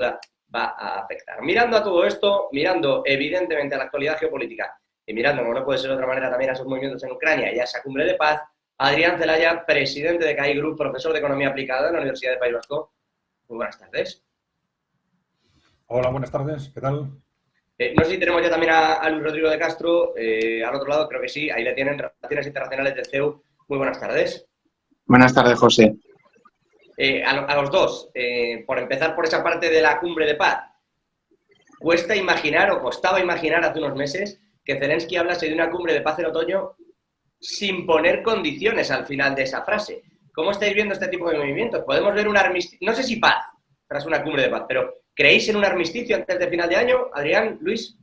va a afectar. Mirando a todo esto, mirando evidentemente a la actualidad geopolítica y mirando, como no puede ser de otra manera, también a esos movimientos en Ucrania y a esa cumbre de paz, Adrián Celaya, presidente de CAI Group, profesor de Economía Aplicada en la Universidad del País Vasco. Muy buenas tardes. Hola, buenas tardes. ¿Qué tal? No sé si tenemos ya también a Luis Rodrigo de Castro, al otro lado, creo que sí, ahí le tienen, Relaciones Internacionales del CEU. Muy buenas tardes. Buenas tardes, José. A los dos, por empezar por esa parte de la cumbre de paz, cuesta imaginar o costaba imaginar hace unos meses que Zelensky hablase de una cumbre de paz en otoño sin poner condiciones al final de esa frase. ¿Cómo estáis viendo este tipo de movimientos? ¿Podemos ver un armisticio? No sé si paz, tras una cumbre de paz, pero ¿creéis en un armisticio antes de final de año? Adrián, Luis.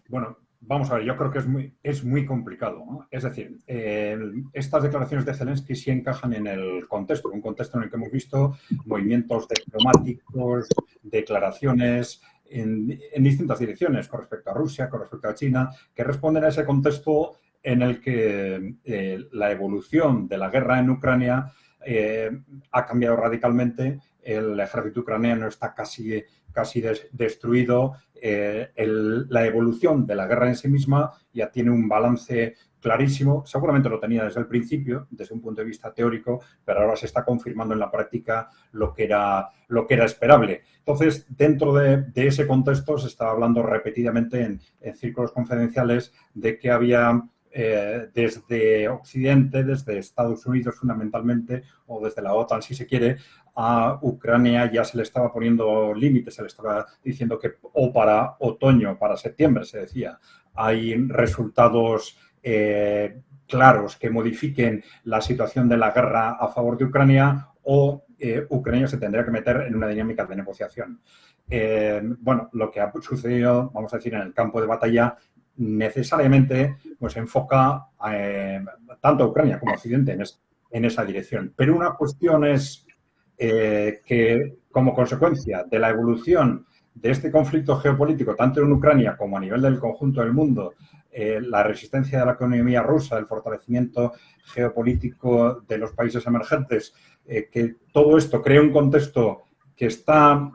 Bueno, vamos a ver, yo creo que es muy complicado, ¿no? Es decir, estas declaraciones de Zelensky sí encajan en el contexto, un contexto en el que hemos visto movimientos diplomáticos, declaraciones en distintas direcciones con respecto a Rusia, con respecto a China, que responden a ese contexto en el que la evolución de la guerra en Ucrania ha cambiado radicalmente. El ejército ucraniano está casi destruido. La evolución de la guerra en sí misma ya tiene un balance clarísimo. Seguramente lo tenía desde el principio, desde un punto de vista teórico, pero ahora se está confirmando en la práctica lo que era esperable. Entonces, dentro de ese contexto se estaba hablando repetidamente en círculos confidenciales de que había desde Occidente, desde Estados Unidos fundamentalmente, o desde la OTAN si se quiere, a Ucrania ya se le estaba poniendo límites, se le estaba diciendo que o para otoño, para septiembre, se decía, hay resultados claros que modifiquen la situación de la guerra a favor de Ucrania o Ucrania se tendría que meter en una dinámica de negociación. Bueno, lo que ha sucedido, vamos a decir, en el campo de batalla necesariamente pues enfoca tanto a Ucrania como a Occidente en esa dirección. Pero una cuestión es que como consecuencia de la evolución de este conflicto geopolítico, tanto en Ucrania como a nivel del conjunto del mundo, la resistencia de la economía rusa, el fortalecimiento geopolítico de los países emergentes, que todo esto crea un contexto que está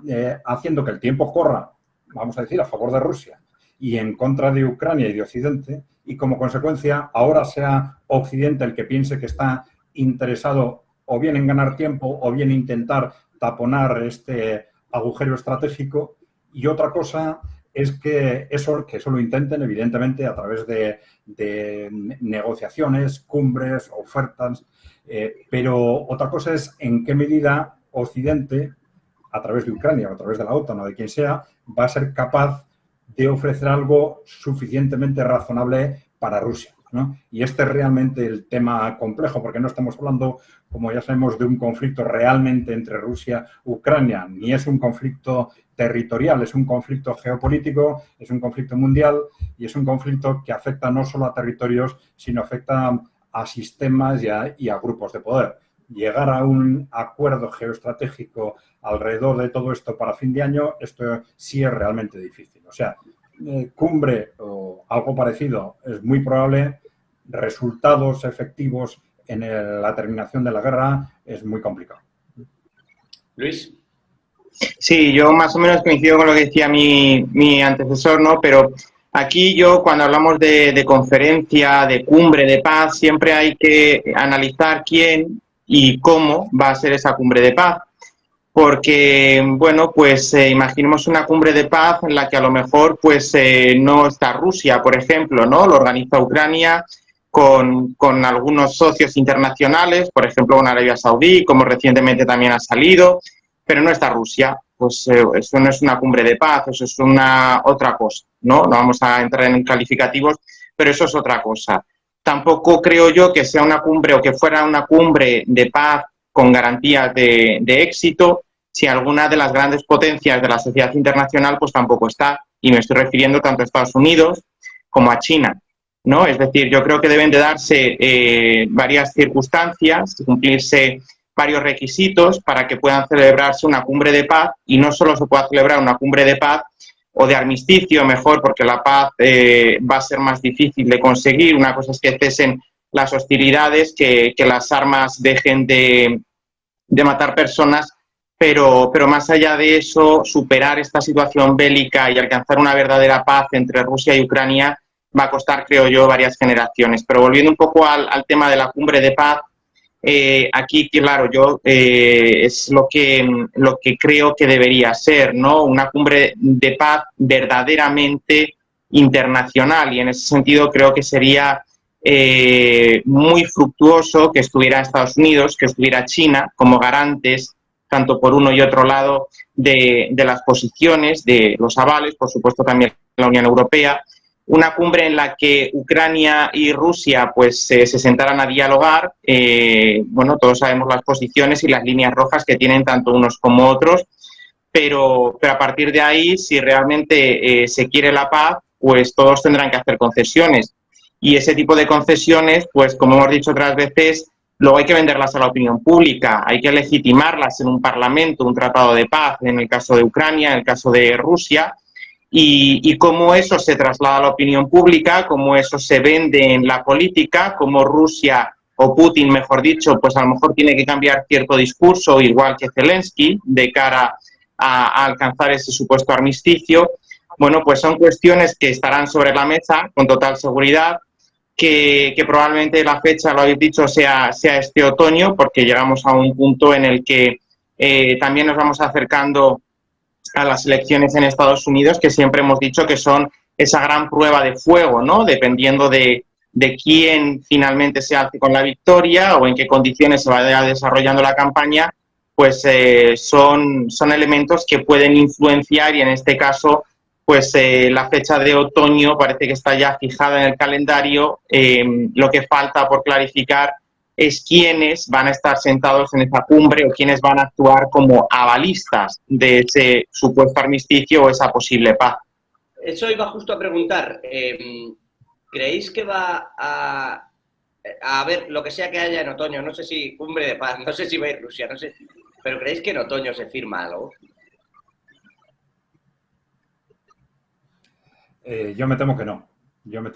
haciendo que el tiempo corra, vamos a decir, a favor de Rusia y en contra de Ucrania y de Occidente, y como consecuencia ahora sea Occidente el que piense que está interesado o bien en ganar tiempo o bien intentar taponar este agujero estratégico, y otra cosa es que eso lo intenten evidentemente a través de negociaciones, cumbres, ofertas, pero otra cosa es en qué medida Occidente, a través de Ucrania o a través de la OTAN o de quien sea, va a ser capaz de ofrecer algo suficientemente razonable para Rusia, ¿no? Y este es realmente el tema complejo, porque no estamos hablando, como ya sabemos, de un conflicto realmente entre Rusia y Ucrania, ni es un conflicto territorial, es un conflicto geopolítico, es un conflicto mundial y es un conflicto que afecta no solo a territorios, sino afecta a sistemas y a grupos de poder. Llegar a un acuerdo geoestratégico alrededor de todo esto para fin de año, esto sí es realmente difícil. O sea, cumbre o algo parecido es muy probable, resultados efectivos en la terminación de la guerra es muy complicado. Luis. Sí, yo más o menos coincido con lo que decía mi antecesor, ¿no? Pero aquí yo, cuando hablamos de conferencia, de cumbre, de paz, siempre hay que analizar quién y cómo va a ser esa cumbre de paz. Porque, bueno, pues imaginemos una cumbre de paz en la que a lo mejor pues no está Rusia, por ejemplo, ¿no? Lo organiza Ucrania con algunos socios internacionales, por ejemplo, con Arabia Saudí, como recientemente también ha salido, pero no está Rusia. Pues eso no es una cumbre de paz, eso es otra cosa, ¿no? No vamos a entrar en calificativos, pero eso es otra cosa. Tampoco creo yo que sea una cumbre o que fuera una cumbre de paz con garantías de éxito si alguna de las grandes potencias de la sociedad internacional pues tampoco está, y me estoy refiriendo tanto a Estados Unidos como a China, ¿no? Es decir, yo creo que deben de darse varias circunstancias, cumplirse varios requisitos para que puedan celebrarse una cumbre de paz, y no solo se pueda celebrar una cumbre de paz o de armisticio, mejor, porque la paz va a ser más difícil de conseguir. Una cosa es que cesen las hostilidades, que las armas dejen de matar personas, pero más allá de eso, superar esta situación bélica y alcanzar una verdadera paz entre Rusia y Ucrania va a costar, creo yo, varias generaciones. Pero volviendo un poco al tema de la cumbre de paz, aquí, claro, yo es lo que creo que debería ser, ¿no? Una cumbre de paz verdaderamente internacional, y en ese sentido creo que sería muy fructuoso que estuviera Estados Unidos, que estuviera China como garantes, tanto por uno y otro lado, de las posiciones, de los avales, por supuesto también la Unión Europea. Una cumbre en la que Ucrania y Rusia pues se sentaran a dialogar. Bueno, todos sabemos las posiciones y las líneas rojas que tienen tanto unos como otros, pero a partir de ahí, si realmente se quiere la paz, pues todos tendrán que hacer concesiones. Y ese tipo de concesiones, pues como hemos dicho otras veces, luego hay que venderlas a la opinión pública, hay que legitimarlas en un parlamento, un tratado de paz, en el caso de Ucrania, en el caso de Rusia, y cómo eso se traslada a la opinión pública, cómo eso se vende en la política, cómo Rusia o Putin, mejor dicho, pues a lo mejor tiene que cambiar cierto discurso, igual que Zelensky, de cara a alcanzar ese supuesto armisticio. Bueno, pues son cuestiones que estarán sobre la mesa con total seguridad, que probablemente la fecha, lo habéis dicho, sea este otoño, porque llegamos a un punto en el que también nos vamos acercando a las elecciones en Estados Unidos, que siempre hemos dicho que son esa gran prueba de fuego, ¿no? Dependiendo de quién finalmente se hace con la victoria o en qué condiciones se vaya desarrollando la campaña, pues son elementos que pueden influenciar, y en este caso pues la fecha de otoño parece que está ya fijada en el calendario. Lo que falta por clarificar es quiénes van a estar sentados en esa cumbre o quiénes van a actuar como avalistas de ese supuesto armisticio o esa posible paz. Eso iba justo a preguntar. ¿Creéis que va a haber lo que sea que haya en otoño? No sé si cumbre de paz, no sé si va a ir Rusia, no sé, pero ¿creéis que en otoño se firma algo? Yo me temo que no. Me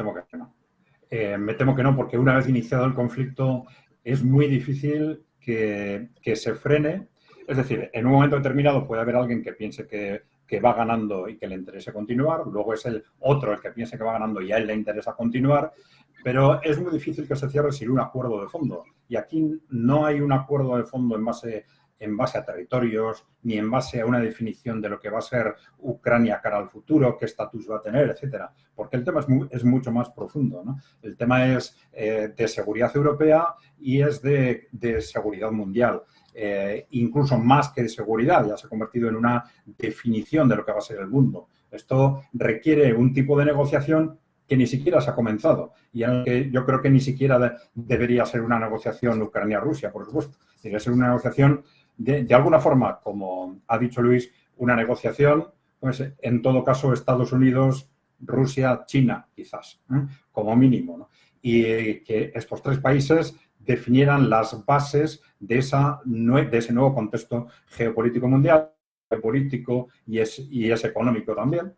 temo que no, porque una vez iniciado el conflicto es muy difícil que se frene. Es decir, en un momento determinado puede haber alguien que piense que va ganando y que le interese continuar, luego es el otro el que piense que va ganando y a él le interesa continuar, pero es muy difícil que se cierre sin un acuerdo de fondo. Y aquí no hay un acuerdo de fondo en base a territorios, ni en base a una definición de lo que va a ser Ucrania cara al futuro, qué estatus va a tener, etcétera. Porque el tema es mucho más profundo, ¿no? El tema es de seguridad europea y es de seguridad mundial. Incluso más que de seguridad, ya se ha convertido en una definición de lo que va a ser el mundo. Esto requiere un tipo de negociación que ni siquiera se ha comenzado y en el que yo creo que ni siquiera debería ser una negociación Ucrania-Rusia, por supuesto. Debería ser una negociación de alguna forma, como ha dicho Luis, una negociación, pues en todo caso Estados Unidos, Rusia, China, quizás, como mínimo, ¿no? Y que estos tres países definieran las bases de ese nuevo contexto geopolítico mundial, geopolítico y es económico también.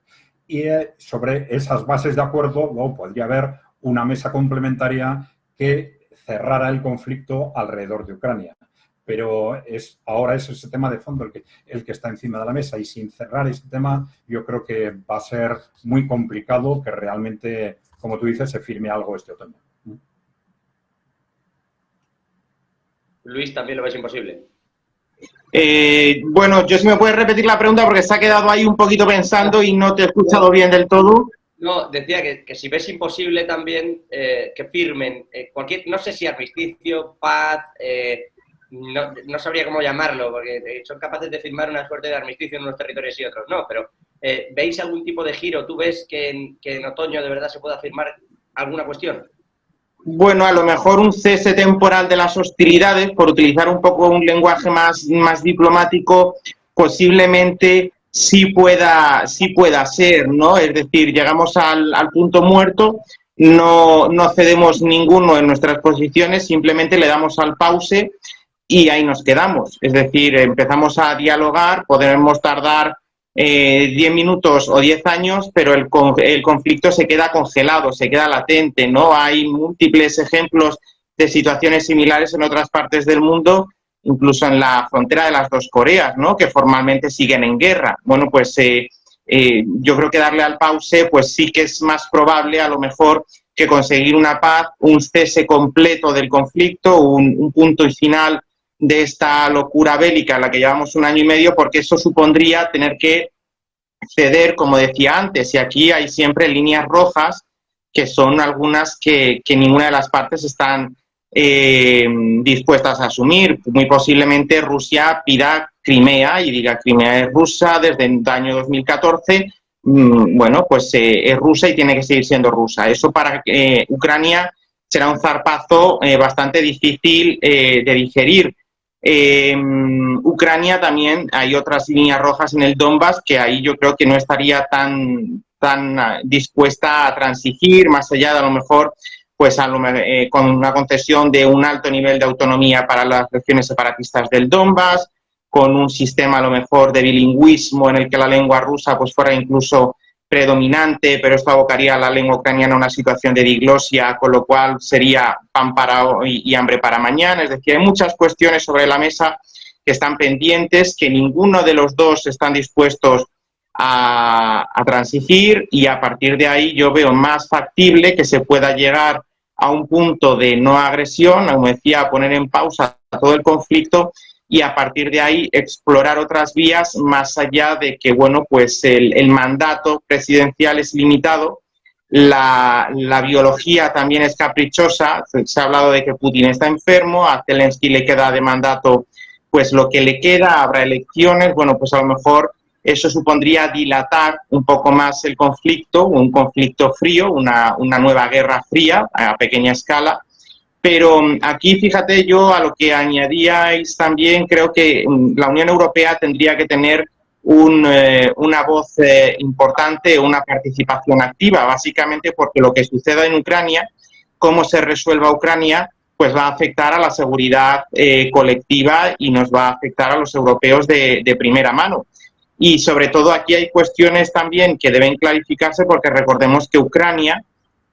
Y sobre esas bases de acuerdo luego podría haber una mesa complementaria que cerrara el conflicto alrededor de Ucrania. Pero ahora es ese tema de fondo el que está encima de la mesa, y sin cerrar ese tema yo creo que va a ser muy complicado que realmente, como tú dices, se firme algo este otoño. Luis, ¿también lo ves imposible? Bueno, yo si me puedes repetir la pregunta porque se ha quedado ahí un poquito pensando y no te he escuchado bien del todo. No, decía que si ves imposible también que firmen cualquier, no sé si armisticio, paz, no sabría cómo llamarlo, porque son capaces de firmar una suerte de armisticio en unos territorios y otros no, pero ¿veis algún tipo de giro? ¿Tú ves que en otoño de verdad se pueda firmar alguna cuestión? Bueno, a lo mejor un cese temporal de las hostilidades, por utilizar un poco un lenguaje más diplomático, posiblemente sí pueda ser, ¿no? Es decir, llegamos al punto muerto, no cedemos ninguno en nuestras posiciones, simplemente le damos al pause y ahí nos quedamos. Es decir, empezamos a dialogar, podemos tardar 10 minutos o 10 años, pero el conflicto se queda congelado, se queda latente, ¿no? Hay múltiples ejemplos de situaciones similares en otras partes del mundo incluso en la frontera de las dos Coreas, ¿no? Que formalmente siguen en guerra. Bueno, pues yo creo que darle al pause, pues sí que es más probable a lo mejor que conseguir una paz, un cese completo del conflicto, un punto y final de esta locura bélica en la que llevamos 1 año y medio, porque eso supondría tener que ceder, como decía antes, y aquí hay siempre líneas rojas, que son algunas que ninguna de las partes están dispuestas a asumir. Muy posiblemente Rusia pida Crimea y diga Crimea es rusa desde el año 2014, bueno, pues es rusa y tiene que seguir siendo rusa. Eso para Ucrania será un zarpazo bastante difícil de digerir. Ucrania también hay otras líneas rojas en el Donbass que ahí yo creo que no estaría tan dispuesta a transigir, más allá de a lo mejor pues con una concesión de un alto nivel de autonomía para las regiones separatistas del Donbass, con un sistema a lo mejor de bilingüismo en el que la lengua rusa pues fuera incluso predominante, pero esto abocaría a la lengua ucraniana a una situación de diglosia, con lo cual sería pan para hoy y hambre para mañana. Es decir, hay muchas cuestiones sobre la mesa que están pendientes, que ninguno de los dos están dispuestos a transigir, y a partir de ahí yo veo más factible que se pueda llegar a un punto de no agresión, como decía, a poner en pausa todo el conflicto y a partir de ahí explorar otras vías más allá de que, bueno, pues el mandato presidencial es limitado, la biología también es caprichosa. Se ha hablado de que Putin está enfermo, a Zelensky le queda de mandato pues lo que le queda, habrá elecciones, bueno, pues a lo mejor eso supondría dilatar un poco más el conflicto, un conflicto frío, una nueva guerra fría a pequeña escala. Pero aquí, fíjate, yo a lo que añadíais también, creo que la Unión Europea tendría que tener una voz importante, una participación activa, básicamente porque lo que suceda en Ucrania, cómo se resuelva Ucrania, pues va a afectar a la seguridad colectiva y nos va a afectar a los europeos de primera mano. Y sobre todo aquí hay cuestiones también que deben clarificarse, porque recordemos que Ucrania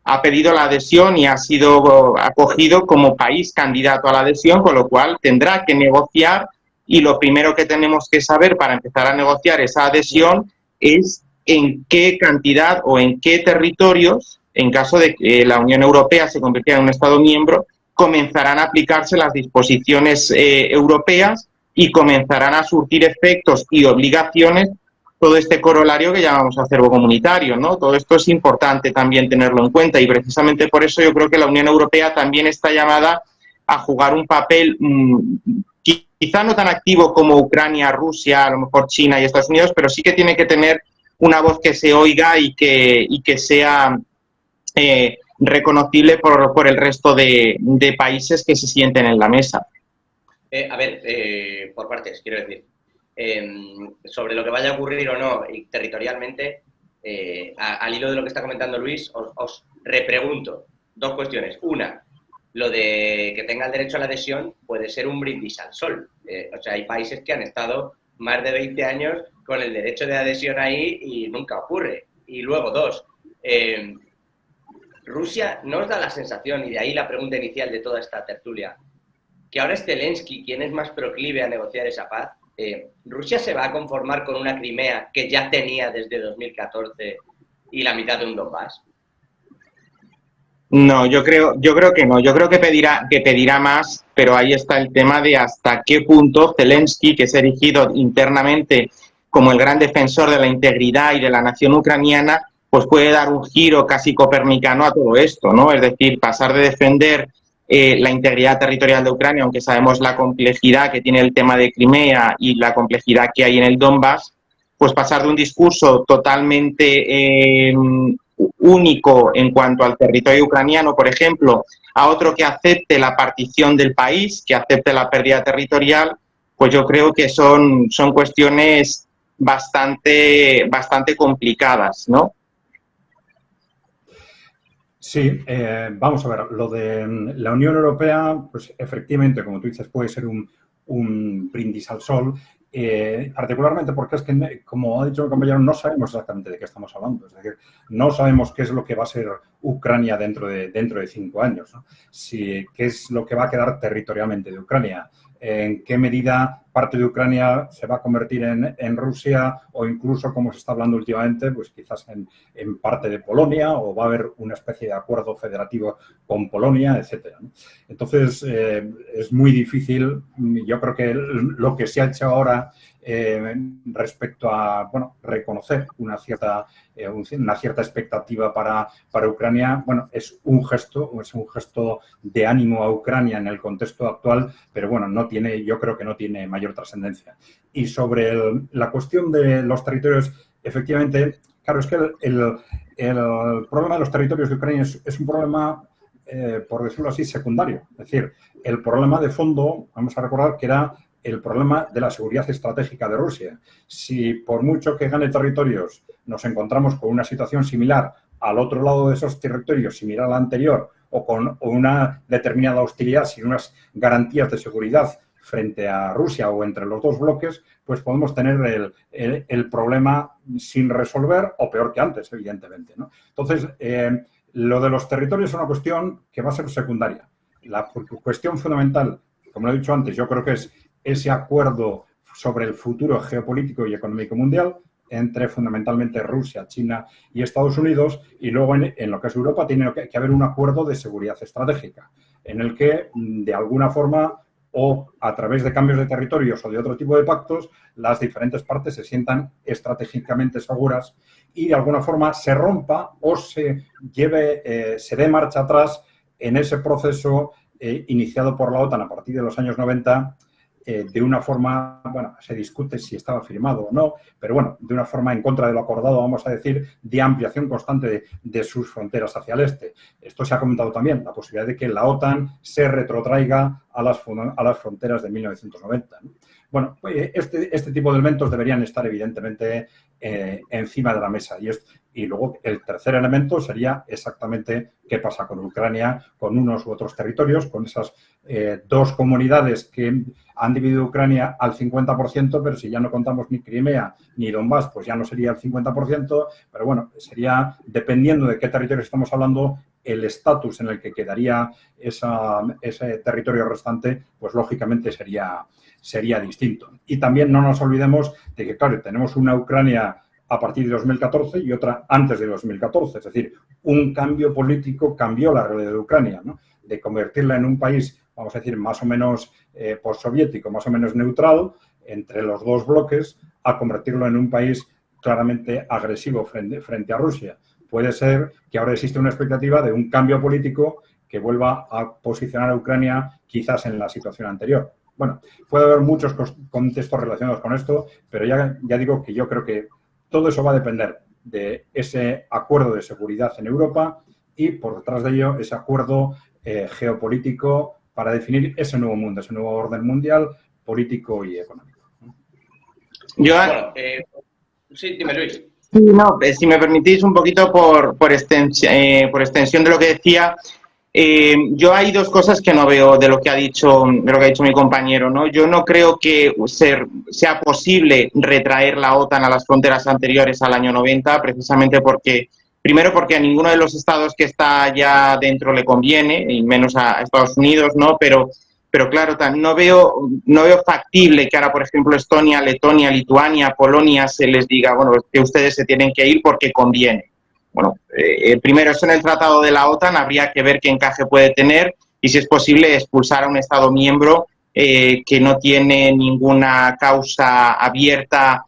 ha pedido la adhesión y ha sido acogido como país candidato a la adhesión, con lo cual tendrá que negociar, y lo primero que tenemos que saber para empezar a negociar esa adhesión es en qué cantidad o en qué territorios, en caso de que la Unión Europea se convirtiera en un Estado miembro, comenzarán a aplicarse las disposiciones europeas y comenzarán a surtir efectos y obligaciones todo este corolario que llamamos acervo comunitario, ¿no? Todo esto es importante también tenerlo en cuenta, y precisamente por eso yo creo que la Unión Europea también está llamada a jugar un papel quizá no tan activo como Ucrania, Rusia, a lo mejor China y Estados Unidos, pero sí que tiene que tener una voz que se oiga y que sea reconocible por el resto de países que se sienten en la mesa. Por partes, quiero decir. Sobre lo que vaya a ocurrir o no y territorialmente, al hilo de lo que está comentando Luis, os repregunto 2 cuestiones. Una, lo de que tenga el derecho a la adhesión puede ser un brindis al sol. O sea, hay países que han estado más de 20 años con el derecho de adhesión ahí y nunca ocurre. Y luego, 2, Rusia, ¿no os da la sensación, y de ahí la pregunta inicial de toda esta tertulia, que ahora es Zelensky quien es más proclive a negociar esa paz? ¿Rusia se va a conformar con una Crimea que ya tenía desde 2014 y la mitad de un Donbass? No, yo creo que no. Yo creo que pedirá más, pero ahí está el tema de hasta qué punto Zelensky, que se ha erigido internamente como el gran defensor de la integridad y de la nación ucraniana, pues puede dar un giro casi copernicano a todo esto, ¿no? Es decir, pasar de defender la integridad territorial de Ucrania, aunque sabemos la complejidad que tiene el tema de Crimea y la complejidad que hay en el Donbass, pues pasar de un discurso totalmente único en cuanto al territorio ucraniano, por ejemplo, a otro que acepte la partición del país, que acepte la pérdida territorial, pues yo creo que son cuestiones bastante complicadas, ¿no? Sí, vamos a ver, lo de la Unión Europea, pues efectivamente, como tú dices, puede ser un brindis al sol, particularmente porque es que, como ha dicho el compañero, no sabemos exactamente de qué estamos hablando. Es decir, no sabemos qué es lo que va a ser Ucrania dentro de 5 años, ¿no? Qué es lo que va a quedar territorialmente de Ucrania. en qué medida parte de Ucrania se va a convertir en Rusia o incluso, como se está hablando últimamente, pues quizás en parte de Polonia, o va a haber una especie de acuerdo federativo con Polonia, etcétera, ¿no? Entonces, es muy difícil. Yo creo que lo que se ha hecho ahora respecto a, bueno, reconocer una cierta expectativa para Ucrania, bueno, es un gesto de ánimo a Ucrania en el contexto actual, pero bueno, yo creo que no tiene mayor trascendencia. Y sobre la cuestión de los territorios, efectivamente, claro, es que el problema de los territorios de Ucrania es un problema, por decirlo así, secundario. Es decir, el problema de fondo, vamos a recordar que era el problema de la seguridad estratégica de Rusia. Si por mucho que gane territorios nos encontramos con una situación similar al otro lado de esos territorios, similar a la anterior, o con una determinada hostilidad sin unas garantías de seguridad frente a Rusia o entre los dos bloques, pues podemos tener el problema sin resolver o peor que antes, evidentemente, ¿no? Entonces, lo de los territorios es una cuestión que va a ser secundaria. La cuestión fundamental, como lo he dicho antes, yo creo que es ese acuerdo sobre el futuro geopolítico y económico mundial entre fundamentalmente Rusia, China y Estados Unidos, y luego en lo que es Europa tiene que haber un acuerdo de seguridad estratégica en el que, de alguna forma, o a través de cambios de territorios o de otro tipo de pactos, las diferentes partes se sientan estratégicamente seguras y de alguna forma se rompa o se dé marcha atrás en ese proceso iniciado por la OTAN a partir de los años 90, de una forma, bueno, se discute si estaba firmado o no, pero bueno, de una forma en contra de lo acordado, vamos a decir, de ampliación constante de sus fronteras hacia el este. Esto se ha comentado también, la posibilidad de que la OTAN se retrotraiga a las fronteras de 1990, ¿no? Bueno, este tipo de elementos deberían estar evidentemente encima de la mesa. Y luego el tercer elemento sería exactamente qué pasa con Ucrania, con unos u otros territorios, con esas dos comunidades que han dividido Ucrania al 50%, pero si ya no contamos ni Crimea ni Donbass, pues ya no sería el 50%, pero bueno, sería, dependiendo de qué territorio estamos hablando, el estatus en el que quedaría ese territorio restante, pues lógicamente sería distinto. Y también no nos olvidemos de que, claro, tenemos una Ucrania a partir de 2014 y otra antes de 2014. Es decir, un cambio político cambió la realidad de Ucrania, ¿no? De convertirla en un país, vamos a decir, más o menos postsoviético, más o menos neutral entre los dos bloques, a convertirlo en un país claramente agresivo frente a Rusia. Puede ser que ahora existe una expectativa de un cambio político que vuelva a posicionar a Ucrania quizás en la situación anterior. Bueno, puede haber muchos contextos relacionados con esto, pero ya digo que yo creo que todo eso va a depender de ese acuerdo de seguridad en Europa y, por detrás de ello, ese acuerdo geopolítico para definir ese nuevo mundo, ese nuevo orden mundial, político y económico. Bueno, sí, dime, Luis. Sí, no, si me permitís un poquito por extensión de lo que decía, yo hay dos cosas que no veo de lo que ha dicho mi compañero, ¿no? Yo no creo que sea posible retraer la OTAN a las fronteras anteriores al año 90, precisamente primero porque a ninguno de los estados que está ya dentro le conviene, y menos a Estados Unidos, ¿no? Pero claro, no veo factible que ahora, por ejemplo, Estonia, Letonia, Lituania, Polonia se les diga, bueno, que ustedes se tienen que ir porque conviene. Bueno, primero, eso en el tratado de la OTAN habría que ver qué encaje puede tener y si es posible expulsar a un Estado miembro que no tiene ninguna causa abierta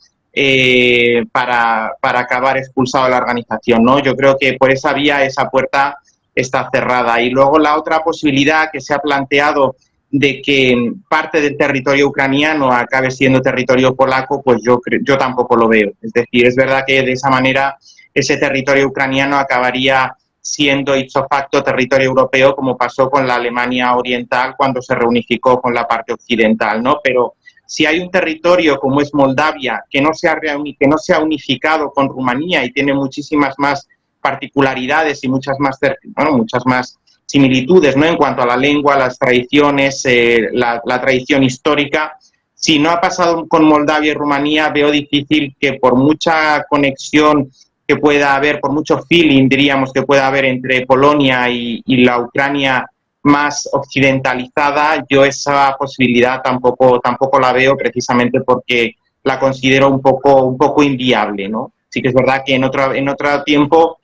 para acabar expulsado de la organización, ¿no? Yo creo que por esa vía esa puerta está cerrada. Y luego la otra posibilidad que se ha planteado de que parte del territorio ucraniano acabe siendo territorio polaco, pues yo tampoco lo veo. Es decir, es verdad que de esa manera ese territorio ucraniano acabaría siendo ipso facto territorio europeo, como pasó con la Alemania Oriental cuando se reunificó con la parte occidental, ¿no? Pero si hay un territorio como es Moldavia, que no se ha unificado con Rumanía y tiene muchísimas más particularidades y muchas más similitudes, ¿no? En cuanto a la lengua, las tradiciones, la tradición histórica. Si no ha pasado con Moldavia y Rumanía, veo difícil que por mucha conexión que pueda haber, por mucho feeling, diríamos, que pueda haber entre Polonia y la Ucrania más occidentalizada, yo esa posibilidad tampoco la veo, precisamente porque la considero un poco inviable, ¿no? Sí que es verdad que en otro tiempo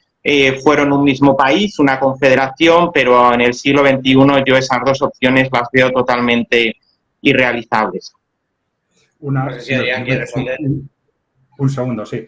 fueron un mismo país, una confederación, pero en el siglo XXI yo esas dos opciones las veo totalmente irrealizables. No sé si Adrián quiere responder. Un segundo, sí.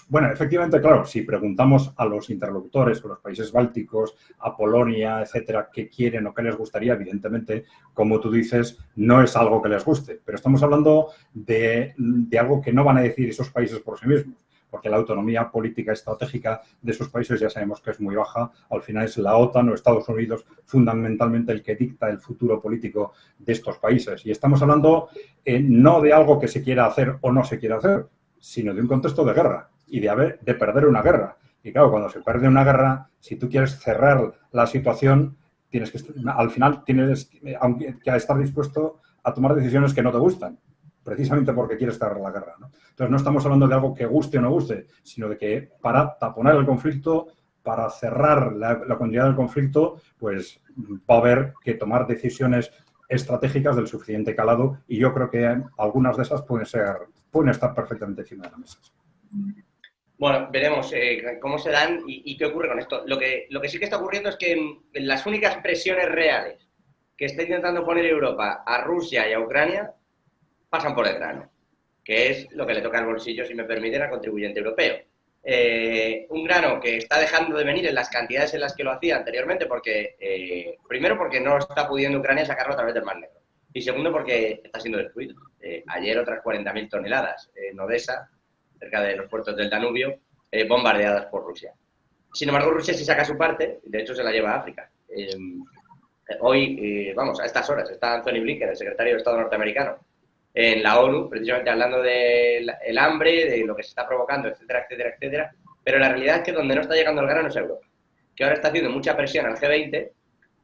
Bueno, efectivamente, claro, si preguntamos a los interlocutores, a los países bálticos, a Polonia, etcétera, qué quieren o qué les gustaría, evidentemente, como tú dices, no es algo que les guste, pero estamos hablando de algo que no van a decir esos países por sí mismos, porque la autonomía política estratégica de esos países ya sabemos que es muy baja. Al final es la OTAN o Estados Unidos fundamentalmente el que dicta el futuro político de estos países. Y estamos hablando no de algo que se quiera hacer o no se quiera hacer, sino de un contexto de guerra y de perder una guerra. Y claro, cuando se pierde una guerra, si tú quieres cerrar la situación, al final tienes que estar dispuesto a tomar decisiones que no te gustan, precisamente porque quieres cerrar la guerra, ¿no? Entonces no estamos hablando de algo que guste o no guste, sino de que para taponar el conflicto, para cerrar la continuidad del conflicto, pues va a haber que tomar decisiones estratégicas del suficiente calado, y yo creo que algunas de esas pueden estar perfectamente encima de la mesa. Bueno, veremos cómo se dan y qué ocurre con esto. Lo que sí que está ocurriendo es que en las únicas presiones reales que está intentando poner Europa a Rusia y a Ucrania pasan por el grano, que es lo que le toca al bolsillo, si me permiten, al contribuyente europeo. Un grano que está dejando de venir en las cantidades en las que lo hacía anteriormente, porque primero porque no está pudiendo Ucrania sacarlo a través del Mar Negro, y segundo porque está siendo destruido. Ayer otras 40.000 toneladas en Odesa, cerca de los puertos del Danubio, bombardeadas por Rusia. Sin embargo, Rusia sí saca su parte, de hecho se la lleva a África. Hoy, a estas horas, está Anthony Blinken, el secretario de Estado norteamericano, en la ONU, precisamente hablando del hambre, de lo que se está provocando, etcétera, etcétera, etcétera. Pero la realidad es que donde no está llegando el grano es Europa, que ahora está haciendo mucha presión al G20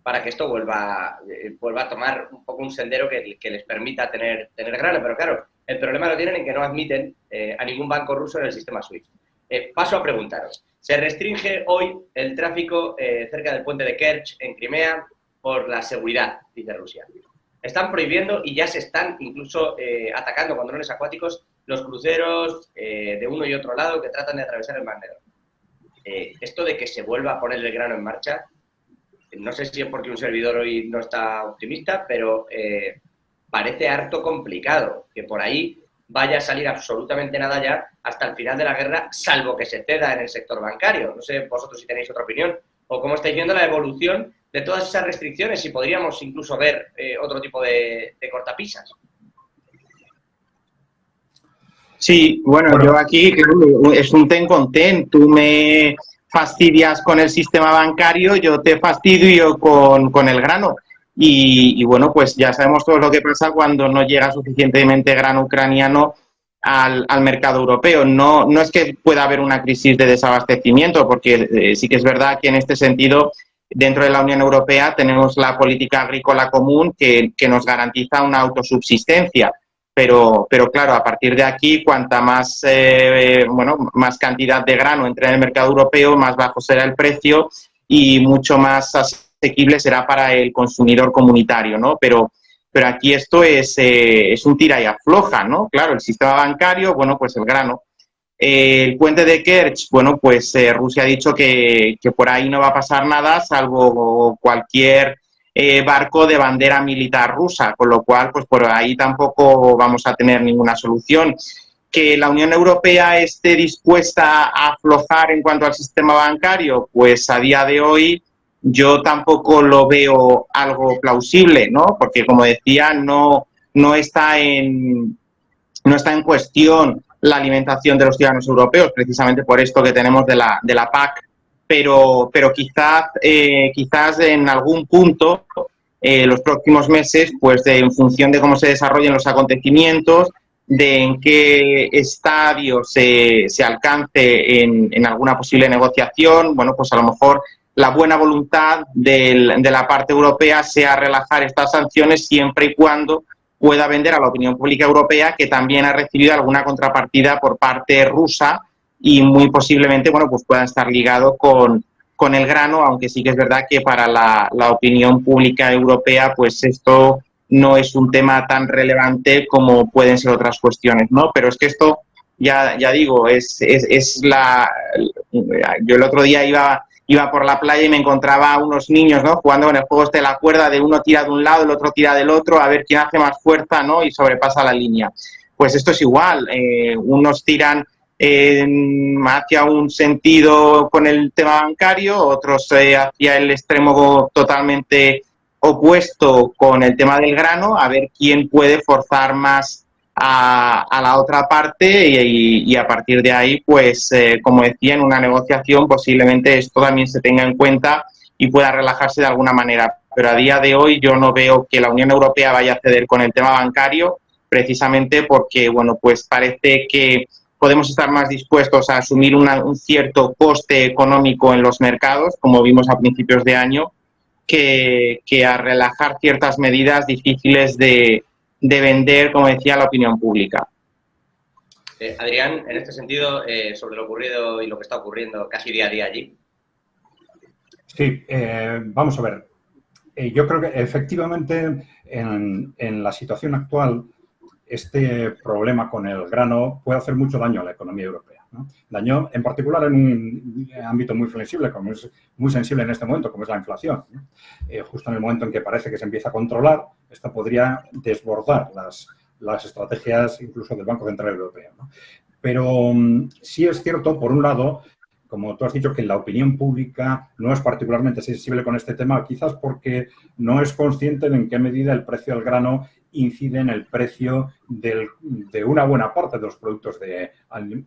para que esto vuelva a tomar un poco un sendero que les permita tener grano. Pero claro, el problema lo tienen en que no admiten a ningún banco ruso en el sistema SWIFT. Paso a preguntaros. Se restringe hoy el tráfico cerca del puente de Kerch, en Crimea, por la seguridad, dice Rusia. Están prohibiendo y ya se están incluso atacando con drones acuáticos los cruceros de uno y otro lado que tratan de atravesar el Mar Negro. Esto de que se vuelva a poner el grano en marcha, no sé si es porque un servidor hoy no está optimista, pero parece harto complicado que por ahí vaya a salir absolutamente nada ya hasta el final de la guerra, salvo que se ceda en el sector bancario. No sé vosotros si tenéis otra opinión o cómo estáis viendo la evolución de todas esas restricciones, si podríamos incluso ver otro tipo de cortapisas. Sí, bueno, yo aquí es un ten con ten. Tú me fastidias con el sistema bancario, yo te fastidio con el grano. Y bueno, pues ya sabemos todo lo que pasa cuando no llega suficientemente grano ucraniano al mercado europeo. No es que pueda haber una crisis de desabastecimiento, porque sí que es verdad que en este sentido, dentro de la Unión Europea tenemos la política agrícola común que nos garantiza una autosubsistencia. Pero claro, a partir de aquí, cuanta más, más cantidad de grano entre en el mercado europeo, más bajo será el precio y mucho más asequible será para el consumidor comunitario, ¿no? Pero aquí esto es un tira y afloja, ¿no? Claro, el sistema bancario, bueno, pues el grano. El puente de Kerch, bueno, pues Rusia ha dicho que por ahí no va a pasar nada, salvo cualquier barco de bandera militar rusa, con lo cual, pues por ahí tampoco vamos a tener ninguna solución. Que la Unión Europea esté dispuesta a aflojar en cuanto al sistema bancario, pues a día de hoy yo tampoco lo veo algo plausible, ¿no? Porque, como decía, no está en cuestión la alimentación de los ciudadanos europeos, precisamente por esto que tenemos de la PAC, pero quizás en algún punto, los próximos meses, pues en función de cómo se desarrollen los acontecimientos, de en qué estadio se alcance en alguna posible negociación, bueno, pues a lo mejor la buena voluntad de la parte europea sea relajar estas sanciones siempre y cuando pueda vender a la opinión pública europea que también ha recibido alguna contrapartida por parte rusa y muy posiblemente, bueno, pues pueda estar ligado con con el grano, aunque sí que es verdad que para la opinión pública europea, pues esto no es un tema tan relevante como pueden ser otras cuestiones, ¿no? Pero es que esto, ya digo, yo el otro día iba por la playa y me encontraba a unos niños, ¿no?, jugando con el juego de la cuerda, de uno tira de un lado, el otro tira del otro, a ver quién hace más fuerza, ¿no?, y sobrepasa la línea. Pues esto es igual, unos tiran hacia un sentido con el tema bancario, otros hacia el extremo totalmente opuesto con el tema del grano, a ver quién puede forzar más a la otra parte y a partir de ahí, pues, como decía, en una negociación posiblemente esto también se tenga en cuenta y pueda relajarse de alguna manera. Pero a día de hoy yo no veo que la Unión Europea vaya a ceder con el tema bancario, precisamente porque, bueno, pues parece que podemos estar más dispuestos a asumir un cierto coste económico en los mercados, como vimos a principios de año, que a relajar ciertas medidas difíciles de vender, como decía, la opinión pública. Adrián, en este sentido, sobre lo ocurrido y lo que está ocurriendo casi día a día allí. Sí, vamos a ver. Yo creo que efectivamente en la situación actual este problema con el grano puede hacer mucho daño a la economía europea, ¿no? Daño en particular en un ámbito muy flexible, como es muy sensible en este momento, como es la inflación, ¿no? Justo en el momento en que parece que se empieza a controlar, esta podría desbordar las estrategias incluso del Banco Central Europeo, ¿no? Pero sí es cierto, por un lado, como tú has dicho, que la opinión pública no es particularmente sensible con este tema, quizás porque no es consciente de en qué medida el precio del grano incide en el precio de una buena parte de los productos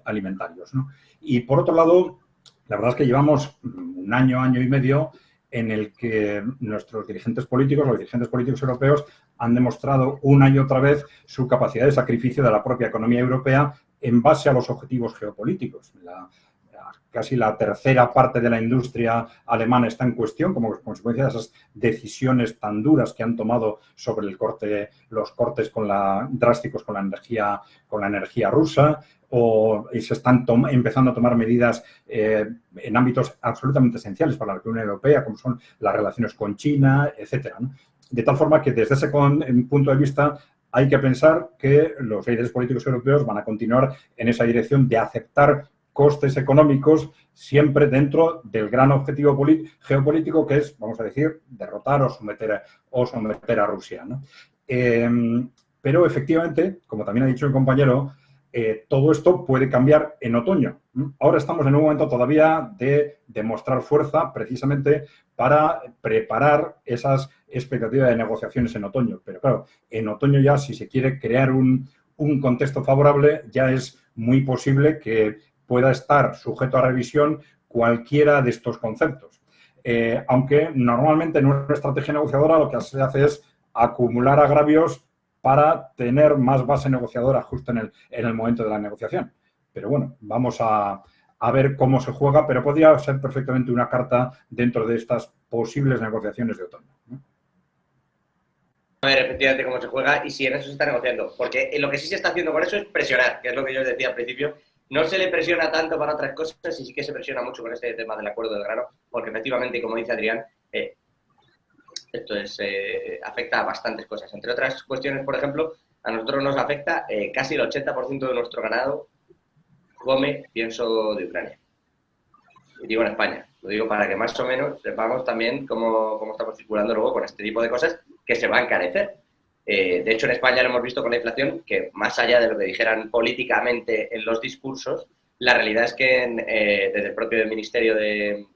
alimentarios, ¿no? Y por otro lado, la verdad es que llevamos un año y medio en el que nuestros dirigentes políticos, los dirigentes políticos europeos, han demostrado una y otra vez su capacidad de sacrificio de la propia economía europea en base a los objetivos geopolíticos. Casi la tercera parte de la industria alemana está en cuestión como consecuencia de esas decisiones tan duras que han tomado sobre los cortes drásticos con la energía rusa, y se están empezando a tomar medidas en ámbitos absolutamente esenciales para la Unión Europea, como son las relaciones con China, etcétera, ¿no? De tal forma que desde ese punto de vista hay que pensar que los líderes políticos europeos van a continuar en esa dirección de aceptar costes económicos siempre dentro del gran objetivo geopolítico que es, vamos a decir, derrotar o someter a Rusia, ¿no? Pero efectivamente, como también ha dicho el compañero, todo esto puede cambiar en otoño. Ahora estamos en un momento todavía de demostrar fuerza precisamente para preparar esas expectativas de negociaciones en otoño. Pero claro, en otoño ya, si se quiere crear un contexto favorable, ya es muy posible que pueda estar sujeto a revisión cualquiera de estos conceptos. Aunque normalmente en una estrategia negociadora lo que se hace es acumular agravios para tener más base negociadora justo en el momento de la negociación. Pero bueno, vamos a ver cómo se juega, pero podría ser perfectamente una carta dentro de estas posibles negociaciones de otoño, ¿no? A ver, efectivamente, cómo se juega y si en eso se está negociando. Porque lo que sí se está haciendo con eso es presionar, que es lo que yo os decía al principio. No se le presiona tanto para otras cosas y sí que se presiona mucho con este tema del acuerdo del grano, porque efectivamente, como dice Adrián, esto afecta a bastantes cosas. Entre otras cuestiones, por ejemplo, a nosotros nos afecta casi el 80% de nuestro ganado come pienso de Ucrania. Y digo en España. Lo digo para que más o menos sepamos también cómo estamos circulando luego con este tipo de cosas que se va a encarecer. De hecho, en España lo hemos visto con la inflación, que más allá de lo que dijeran políticamente en los discursos, la realidad es que desde el propio Ministerio de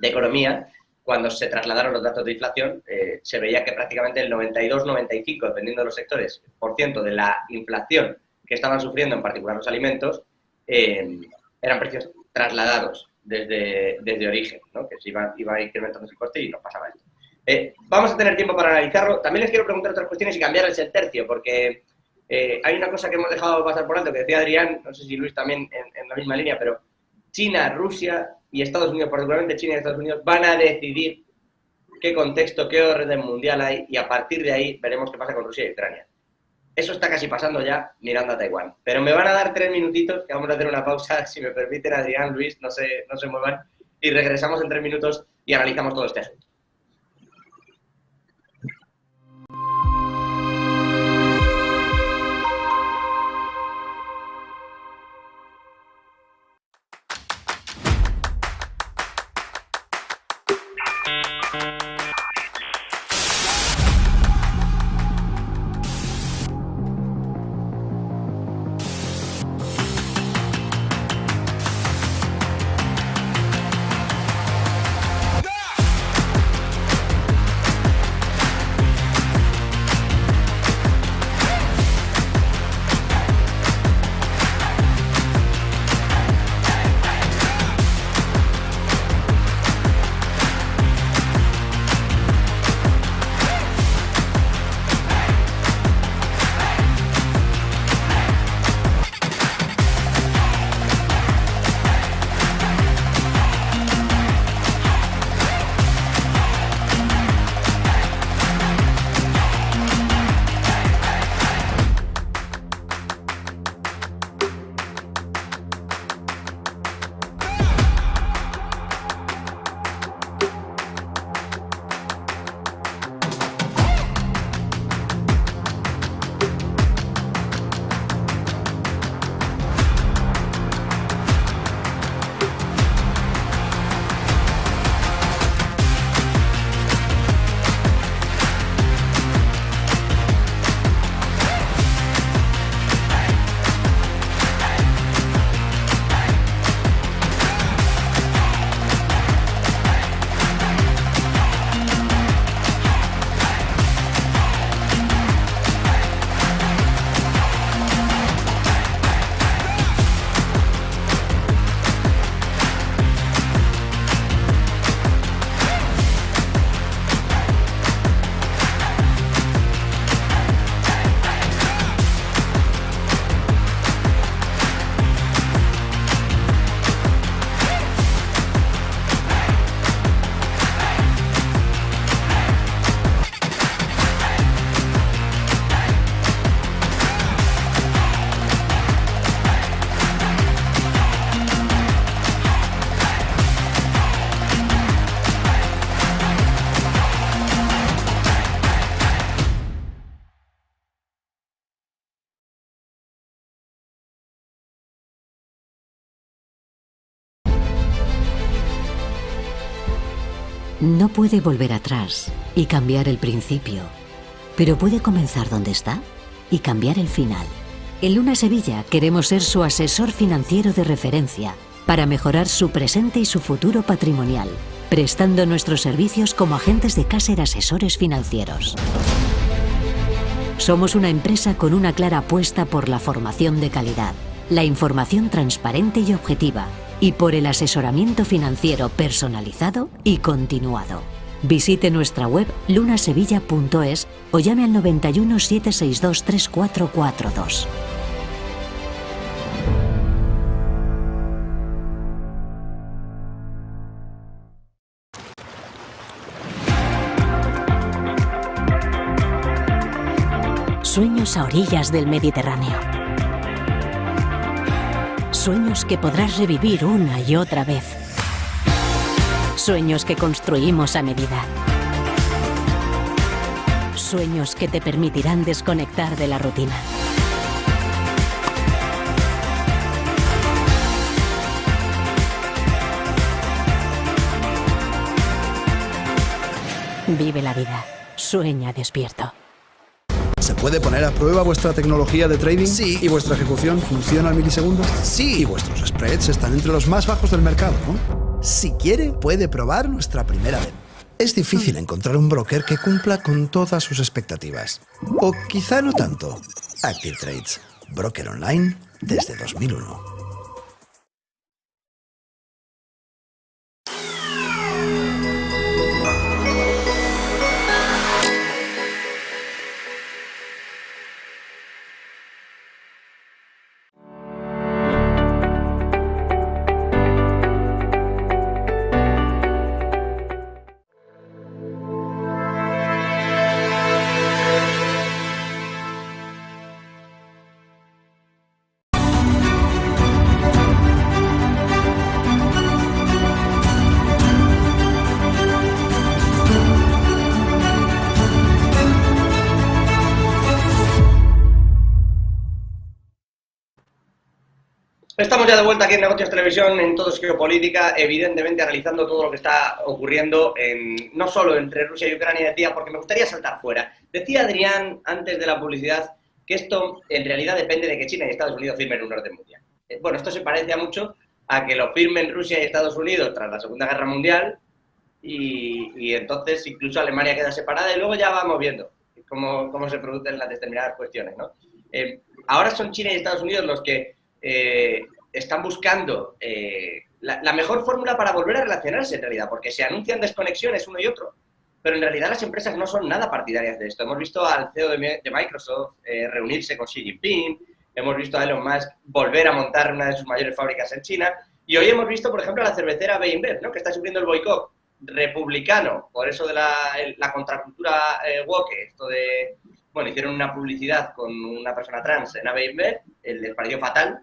Economía, cuando se trasladaron los datos de inflación, se veía que prácticamente el 92-95, dependiendo de los sectores, por ciento de la inflación que estaban sufriendo, en particular los alimentos, eran precios trasladados desde origen, ¿no? Que se iba incrementando el coste y nos pasaba esto. Vamos a tener tiempo para analizarlo. También les quiero preguntar otras cuestiones y cambiarles el tercio, porque hay una cosa que hemos dejado pasar por alto, que decía Adrián, no sé si Luis también en la misma línea, pero China, Rusia y Estados Unidos, particularmente China y Estados Unidos, van a decidir qué contexto, qué orden mundial hay y a partir de ahí veremos qué pasa con Rusia y Ucrania. Eso está casi pasando ya mirando a Taiwán. Pero me van a dar 3 minutitos, que vamos a hacer una pausa, si me permiten, Adrián, Luis, no se muevan. y regresamos en 3 minutos y analizamos todo este asunto. No puede volver atrás y cambiar el principio, pero puede comenzar donde está y cambiar el final. En Luna Sevilla queremos ser su asesor financiero de referencia para mejorar su presente y su futuro patrimonial, prestando nuestros servicios como agentes de Caser Asesores Financieros. Somos una empresa con una clara apuesta por la formación de calidad, la información transparente y objetiva, y por el asesoramiento financiero personalizado y continuado. Visite nuestra web lunasevilla.es o llame al 91 762 3442. Sueños a orillas del Mediterráneo. Sueños que podrás revivir una y otra vez. Sueños que construimos a medida. Sueños que te permitirán desconectar de la rutina. Vive la vida. Sueña despierto. ¿Se puede poner a prueba vuestra tecnología de trading? Sí. ¿Y vuestra ejecución funciona al milisegundo? Sí. ¿Y vuestros spreads están entre los más bajos del mercado, no? Si quiere, puede probar nuestra primera vez. Es difícil encontrar un broker que cumpla con todas sus expectativas. O quizá no tanto. Active Trades, broker online desde 2001. estamos ya de vuelta aquí en Negocios Televisión, en Todo es Geopolítica, evidentemente analizando todo lo que está ocurriendo no solo entre Rusia y Ucrania, decía, porque me gustaría saltar fuera. Decía Adrián, antes de la publicidad, que esto en realidad depende de que China y Estados Unidos firmen un orden mundial. Bueno, esto se parece mucho a que lo firmen Rusia y Estados Unidos tras la Segunda Guerra Mundial y entonces incluso Alemania queda separada y luego ya vamos viendo cómo se producen las determinadas cuestiones, ¿no? Ahora son China y Estados Unidos los que están buscando la mejor fórmula para volver a relacionarse en realidad, porque se anuncian desconexiones uno y otro, pero en realidad las empresas no son nada partidarias de esto. Hemos visto al CEO de Microsoft reunirse con Xi Jinping, hemos visto a Elon Musk volver a montar una de sus mayores fábricas en China, y hoy hemos visto, por ejemplo, a la cervecera B&B, ¿no?, que está sufriendo el boicot republicano, por eso de la contracultura woke, esto de, bueno, hicieron una publicidad con una persona trans en B&B, les pareció fatal,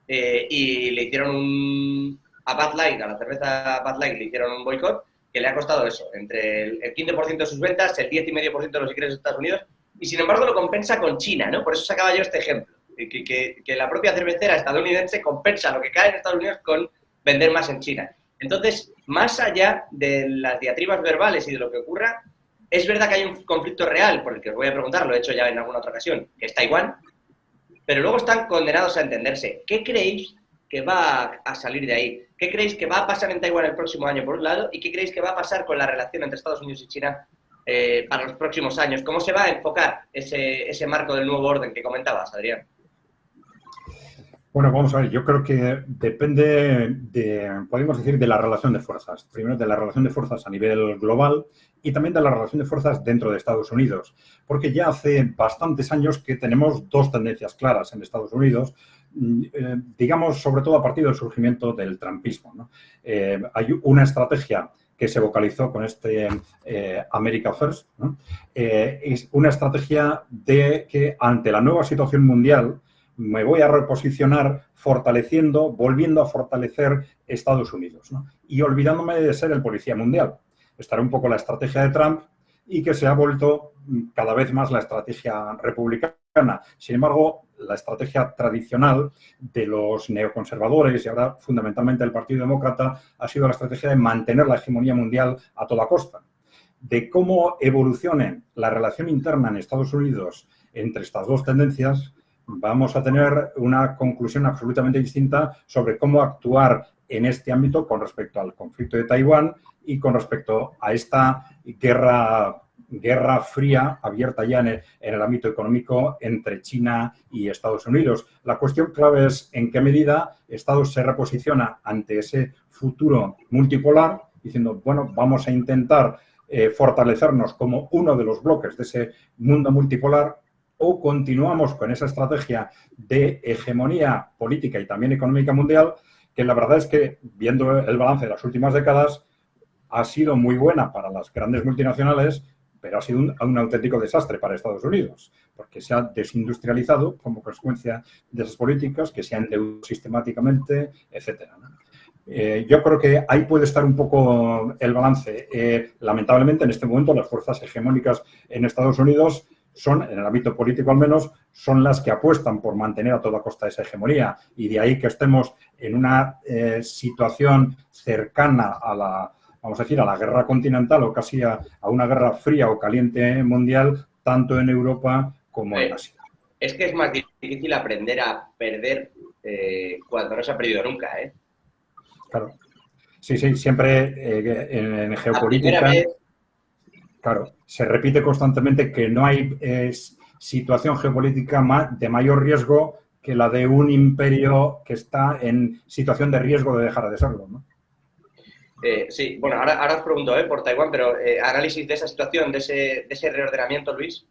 y le hicieron a Bud Light, a la cerveza Bud Light, le hicieron un boicot que le ha costado eso, entre el 15% de sus ventas, el 10,5% de los ingresos de Estados Unidos, y sin embargo lo compensa con China, ¿no? Por eso sacaba yo este ejemplo, que la propia cervecera estadounidense compensa lo que cae en Estados Unidos con vender más en China. Entonces, más allá de las diatribas verbales y de lo que ocurra, es verdad que hay un conflicto real, por el que os voy a preguntar, lo he hecho ya en alguna otra ocasión, que es Taiwán, pero luego están condenados a entenderse. ¿Qué creéis que va a salir de ahí? ¿Qué creéis que va a pasar en Taiwán el próximo año, por un lado? ¿Y qué creéis que va a pasar con la relación entre Estados Unidos y China para los próximos años? ¿Cómo se va a enfocar ese marco del nuevo orden que comentabas, Adrián? Bueno, vamos a ver, yo creo que depende podemos decir, de la relación de fuerzas. Primero, de la relación de fuerzas a nivel global y también de la relación de fuerzas dentro de Estados Unidos. Porque ya hace bastantes años que tenemos dos tendencias claras en Estados Unidos, digamos, sobre todo a partir del surgimiento del trumpismo, ¿no? Hay una estrategia que se vocalizó con este America First, ¿no? Es una estrategia de que ante la nueva situación mundial me voy a reposicionar volviendo a fortalecer Estados Unidos, ¿no? Y olvidándome de ser el policía mundial. Esta era un poco la estrategia de Trump y que se ha vuelto cada vez más la estrategia republicana. Sin embargo, la estrategia tradicional de los neoconservadores y ahora fundamentalmente el Partido Demócrata ha sido la estrategia de mantener la hegemonía mundial a toda costa. De cómo evolucione la relación interna en Estados Unidos entre estas dos tendencias, vamos a tener una conclusión absolutamente distinta sobre cómo actuar en este ámbito con respecto al conflicto de Taiwán y con respecto a esta guerra fría abierta ya en el ámbito económico entre China y Estados Unidos. La cuestión clave es en qué medida Estados se reposiciona ante ese futuro multipolar, diciendo, bueno, vamos a intentar fortalecernos como uno de los bloques de ese mundo multipolar, o continuamos con esa estrategia de hegemonía política y también económica mundial, que la verdad es que, viendo el balance de las últimas décadas, ha sido muy buena para las grandes multinacionales, pero ha sido un auténtico desastre para Estados Unidos, porque se ha desindustrializado como consecuencia de esas políticas, que se han endeudado sistemáticamente, etcétera, ¿no? Yo creo que ahí puede estar un poco el balance. Lamentablemente, en este momento, las fuerzas hegemónicas en Estados Unidos son, en el ámbito político al menos, son las que apuestan por mantener a toda costa esa hegemonía. Y de ahí que estemos en una situación cercana a vamos a decir, a la guerra continental o casi a una guerra fría o caliente mundial, tanto en Europa como en Asia. Es que es más difícil aprender a perder cuando no se ha perdido nunca, ¿eh? Claro. Sí, siempre en geopolítica... Claro, se repite constantemente que no hay situación geopolítica de mayor riesgo que la de un imperio que está en situación de riesgo de dejar de serlo, ¿no? Sí, bueno, ahora os pregunto por Taiwán, pero análisis de esa situación, de ese reordenamiento, Luis.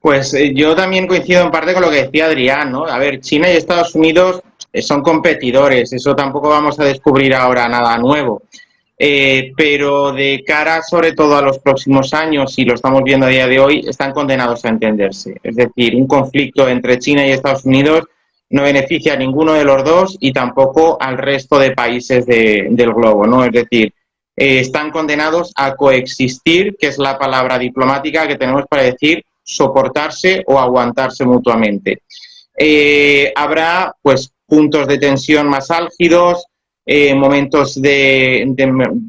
Pues yo también coincido en parte con lo que decía Adrián, ¿no? A ver, China y Estados Unidos son competidores, eso tampoco vamos a descubrir ahora nada nuevo. Pero de cara sobre todo a los próximos años, y lo estamos viendo a día de hoy, están condenados a entenderse. Es decir, un conflicto entre China y Estados Unidos no beneficia a ninguno de los dos y tampoco al resto de países del globo, ¿no? Es decir, están condenados a coexistir, que es la palabra diplomática que tenemos para decir soportarse o aguantarse mutuamente. Habrá, pues, puntos de tensión más álgidos, momentos de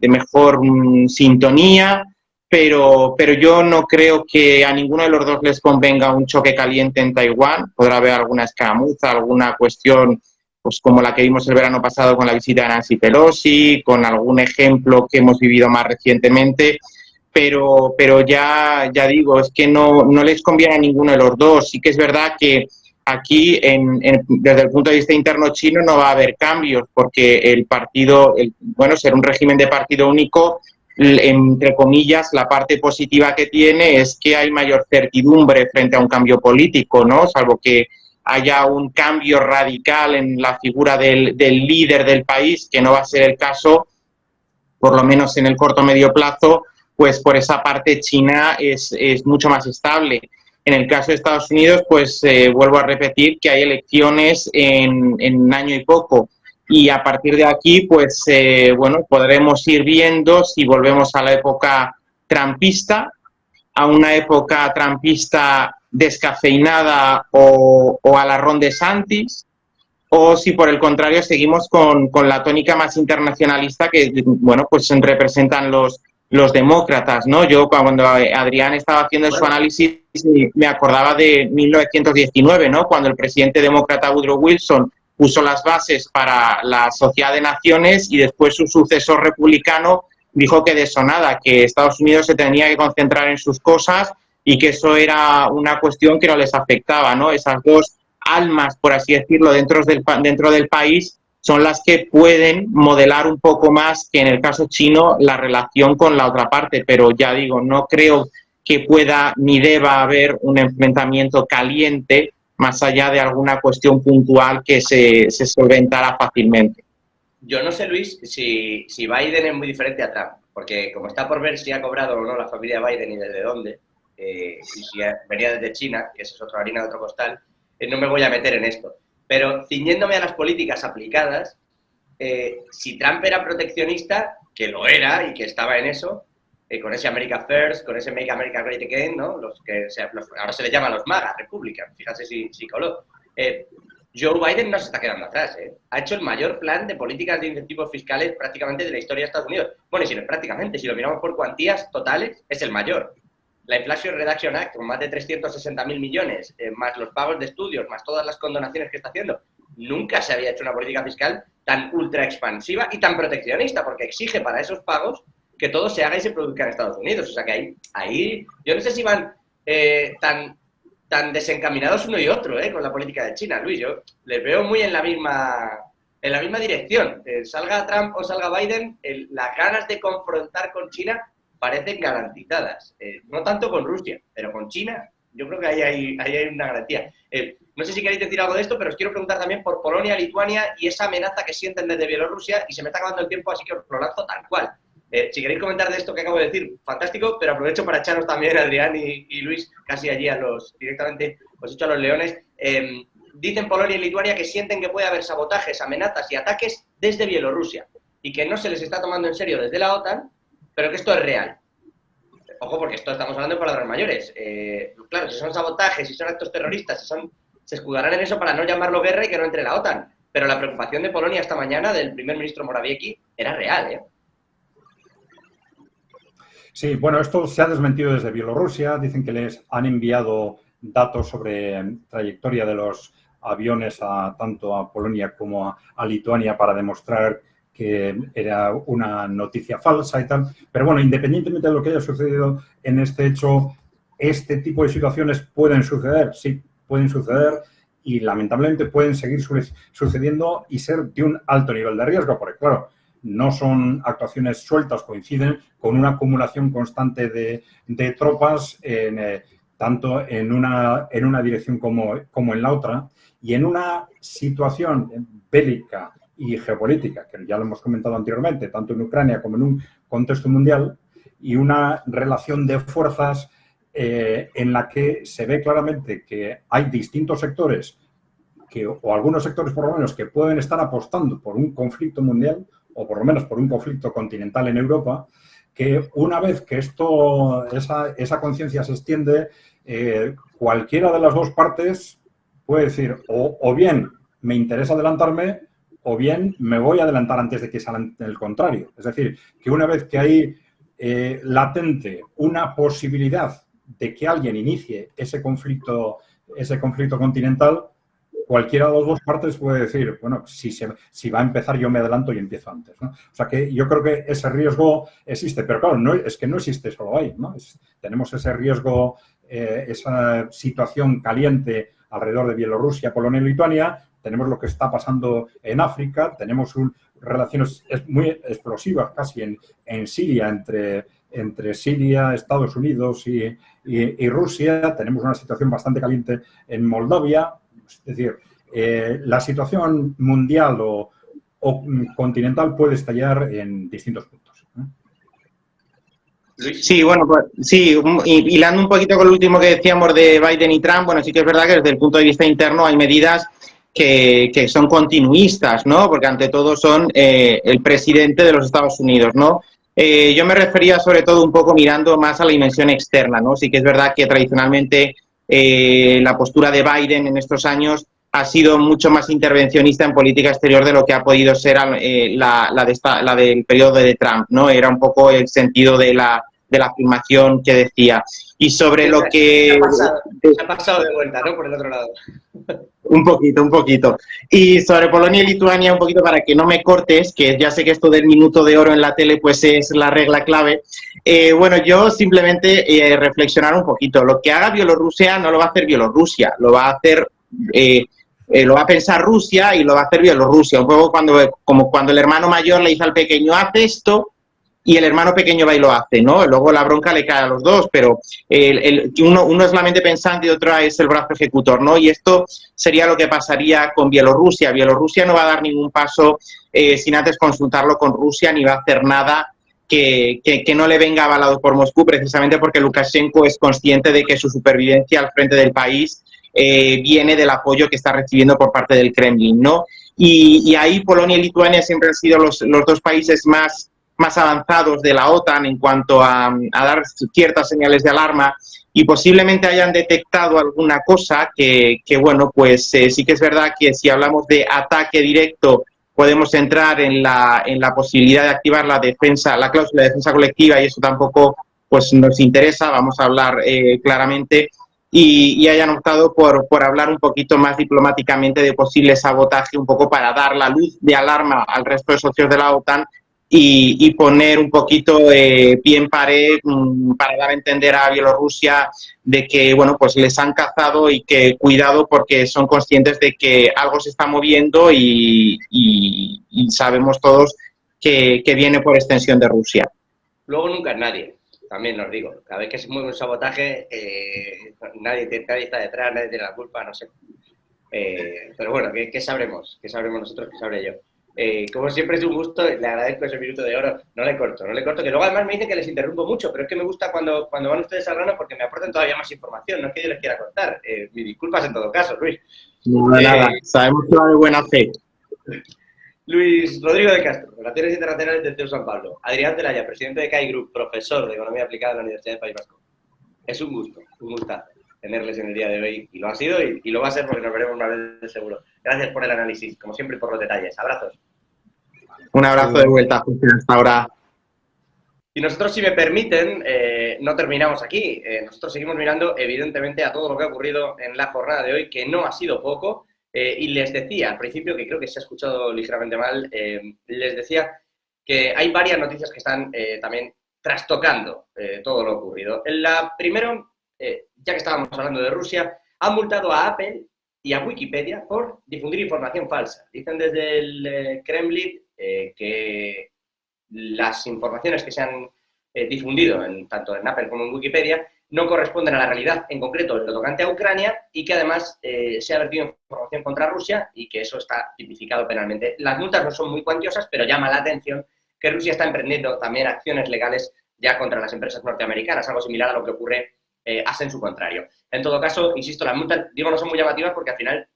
mejor sintonía, pero yo no creo que a ninguno de los dos les convenga un choque caliente en Taiwán. Podrá haber alguna escaramuza, alguna cuestión pues como la que vimos el verano pasado con la visita de Nancy Pelosi, con algún ejemplo que hemos vivido más recientemente, pero ya digo, es que no les conviene a ninguno de los dos. Sí que es verdad que aquí, desde el punto de vista interno chino, no va a haber cambios, porque el partido, ser un régimen de partido único, entre comillas, la parte positiva que tiene es que hay mayor certidumbre frente a un cambio político, ¿no? Salvo que haya un cambio radical en la figura del líder del país, que no va a ser el caso, por lo menos en el corto o medio plazo, pues por esa parte China es mucho más estable. En el caso de Estados Unidos, pues vuelvo a repetir que hay elecciones en un año y poco. Y a partir de aquí, pues podremos ir viendo si volvemos a la época trumpista, a una época trumpista descafeinada o a la Ron DeSantis, o si por el contrario seguimos con la tónica más internacionalista que, pues representan los demócratas, ¿no? Yo cuando Adrián estaba haciendo su análisis me acordaba de 1919, ¿no? Cuando el presidente demócrata Woodrow Wilson puso las bases para la Sociedad de Naciones y después su sucesor republicano dijo que de eso nada, que Estados Unidos se tenía que concentrar en sus cosas y que eso era una cuestión que no les afectaba, ¿no? Esas dos almas, por así decirlo, dentro del país son las que pueden modelar un poco más que en el caso chino la relación con la otra parte, pero ya digo, no creo que pueda ni deba haber un enfrentamiento caliente más allá de alguna cuestión puntual que se solventara fácilmente. Yo no sé, Luis, si Biden es muy diferente a Trump, porque como está por ver si ha cobrado o no la familia Biden y desde dónde, y si venía desde China, que esa es otra harina de otro costal, no me voy a meter en esto. Pero ciñéndome a las políticas aplicadas, si Trump era proteccionista, que lo era y que estaba en eso, con ese America First, con ese Make America Great Again, ¿no? Ahora se les llama los MAGA, Republican, fíjate si coló. Joe Biden no se está quedando atrás, ¿eh? Ha hecho el mayor plan de políticas de incentivos fiscales prácticamente de la historia de Estados Unidos. Bueno, y si no prácticamente, si lo miramos por cuantías totales, es el mayor. La Inflation Reduction Act, con más de 360.000 millones, más los pagos de estudios, más todas las condonaciones que está haciendo, nunca se había hecho una política fiscal tan ultra expansiva y tan proteccionista, porque exige para esos pagos que todo se haga y se produzca en Estados Unidos. O sea que ahí yo no sé si van tan desencaminados uno y otro, con la política de China, Luis. Yo les veo muy en la misma dirección. Salga Trump o salga Biden, las ganas de confrontar con China parecen garantizadas. No tanto con Rusia, pero con China yo creo que ahí hay una garantía. No sé si queréis decir algo de esto, pero os quiero preguntar también por Polonia, Lituania y esa amenaza que sienten desde Bielorrusia, y se me está acabando el tiempo, así que os lo lanzo tal cual. Si queréis comentar de esto que acabo de decir, fantástico, pero aprovecho para echaros también, Adrián y Luis, casi allí directamente os echo a los leones. Dicen Polonia y Lituania que sienten que puede haber sabotajes, amenazas y ataques desde Bielorrusia y que no se les está tomando en serio desde la OTAN, pero que esto es real. Ojo, porque esto estamos hablando de palabras mayores. Claro, si son sabotajes, si son actos terroristas, se escudarán en eso para no llamarlo guerra y que no entre la OTAN. Pero la preocupación de Polonia esta mañana, del primer ministro Morawiecki, era real, ¿eh? Sí, bueno, esto se ha desmentido desde Bielorrusia. Dicen que les han enviado datos sobre trayectoria de los aviones tanto a Polonia como a Lituania para demostrar que era una noticia falsa y tal. Pero bueno, independientemente de lo que haya sucedido en este hecho, este tipo de situaciones pueden suceder, sí, pueden suceder y lamentablemente pueden seguir sucediendo y ser de un alto nivel de riesgo, porque claro, no son actuaciones sueltas, coinciden con una acumulación constante de tropas tanto en una dirección como en la otra, y en una situación bélica y geopolítica, que ya lo hemos comentado anteriormente, tanto en Ucrania como en un contexto mundial, y una relación de fuerzas en la que se ve claramente que hay distintos sectores, o algunos sectores por lo menos, que pueden estar apostando por un conflicto mundial, o por lo menos por un conflicto continental en Europa, que una vez que esa conciencia se extiende, cualquiera de las dos partes puede decir, o bien me interesa adelantarme o bien me voy a adelantar antes de que sea el contrario. Es decir, que una vez que hay latente una posibilidad de que alguien inicie ese conflicto continental, cualquiera de las dos partes puede decir, bueno, si va a empezar yo me adelanto y empiezo antes, ¿no? O sea que yo creo que ese riesgo existe, pero claro, es que no existe solo ahí, ¿no? Tenemos ese riesgo, esa situación caliente alrededor de Bielorrusia, Polonia y Lituania, tenemos lo que está pasando en África, tenemos relaciones muy explosivas casi en Siria, entre Siria, Estados Unidos y Rusia, tenemos una situación bastante caliente en Moldavia. Es decir, la situación mundial o continental puede estallar en distintos puntos. Sí, bueno, pues sí, hilando un poquito con lo último que decíamos de Biden y Trump, bueno, sí que es verdad que desde el punto de vista interno hay medidas que son continuistas, ¿no? Porque ante todo son el presidente de los Estados Unidos, ¿no? Yo me refería sobre todo un poco mirando más a la dimensión externa, ¿no? Sí que es verdad que tradicionalmente la postura de Biden en estos años ha sido mucho más intervencionista en política exterior de lo que ha podido ser la del periodo de Trump, ¿no? Era un poco el sentido de la afirmación que decía. Y sobre lo que... Se ha pasado de vuelta, ¿no? Por el otro lado. Un poquito. Y sobre Polonia y Lituania, un poquito para que no me cortes, que ya sé que esto del minuto de oro en la tele pues es la regla clave. Bueno, yo simplemente reflexionar un poquito. Lo que haga Bielorrusia no lo va a hacer Bielorrusia, lo va a hacer... lo va a pensar Rusia y lo va a hacer Bielorrusia. Un poco como cuando el hermano mayor le dice al pequeño, haz esto, y el hermano pequeño va y lo hace, ¿no? Luego la bronca le cae a los dos, pero uno es la mente pensante y otro es el brazo ejecutor, ¿no? Y esto sería lo que pasaría con Bielorrusia. Bielorrusia no va a dar ningún paso sin antes consultarlo con Rusia, ni va a hacer nada que no le venga avalado por Moscú, precisamente porque Lukashenko es consciente de que su supervivencia al frente del país viene del apoyo que está recibiendo por parte del Kremlin, ¿no? Y ahí Polonia y Lituania siempre han sido los dos países más avanzados de la OTAN en cuanto a dar ciertas señales de alarma y posiblemente hayan detectado alguna cosa que bueno, pues sí que es verdad que si hablamos de ataque directo podemos entrar en la posibilidad de activar la cláusula de defensa colectiva y eso tampoco pues nos interesa, vamos a hablar claramente, y hayan optado por hablar un poquito más diplomáticamente de posible sabotaje, un poco para dar la luz de alarma al resto de socios de la OTAN y poner un poquito pie en pared para dar a entender a Bielorrusia de que, bueno, pues les han cazado y que cuidado porque son conscientes de que algo se está moviendo y sabemos todos que viene por extensión de Rusia. Luego nunca es nadie, también os digo. Cada vez que se mueve un sabotaje, nadie está detrás, nadie tiene la culpa, no sé. Pero bueno, ¿qué sabremos? ¿Qué sabremos nosotros? ¿Qué sabré yo? Como siempre es un gusto, le agradezco ese minuto de oro, no le corto, que luego además me dicen que les interrumpo mucho, pero es que me gusta cuando van ustedes al grano porque me aportan todavía más información, no es que yo les quiera contar, mis disculpas en todo caso, Luis. No, nada, sabemos que va de buena fe. Luis Rodrigo de Castro, Relaciones Internacionales del TEU San Pablo, Adrián Zelaya, presidente de CAI Group, profesor de Economía Aplicada en la Universidad del País Vasco. Es un gustazo tenerles en el día de hoy, y lo ha sido y lo va a ser porque nos veremos una vez de seguro. Gracias por el análisis, como siempre, y por los detalles. Abrazos. Un abrazo de vuelta, hasta ahora. Y nosotros, si me permiten, no terminamos aquí. Nosotros seguimos mirando, evidentemente, a todo lo que ha ocurrido en la jornada de hoy, que no ha sido poco. Y les decía al principio, que creo que se ha escuchado ligeramente mal, les decía que hay varias noticias que están también trastocando todo lo ocurrido. Primero, ya que estábamos hablando de Rusia, han multado a Apple y a Wikipedia por difundir información falsa. Dicen desde el Kremlin que las informaciones que se han difundido tanto en Apple como en Wikipedia no corresponden a la realidad, en concreto en lo tocante a Ucrania, y que además se ha vertido información contra Rusia y que eso está tipificado penalmente. Las multas no son muy cuantiosas, pero llama la atención que Rusia está emprendiendo también acciones legales ya contra las empresas norteamericanas, algo similar a lo que ocurre en su contrario. En todo caso, insisto, las multas, digo, no son muy llamativas porque al final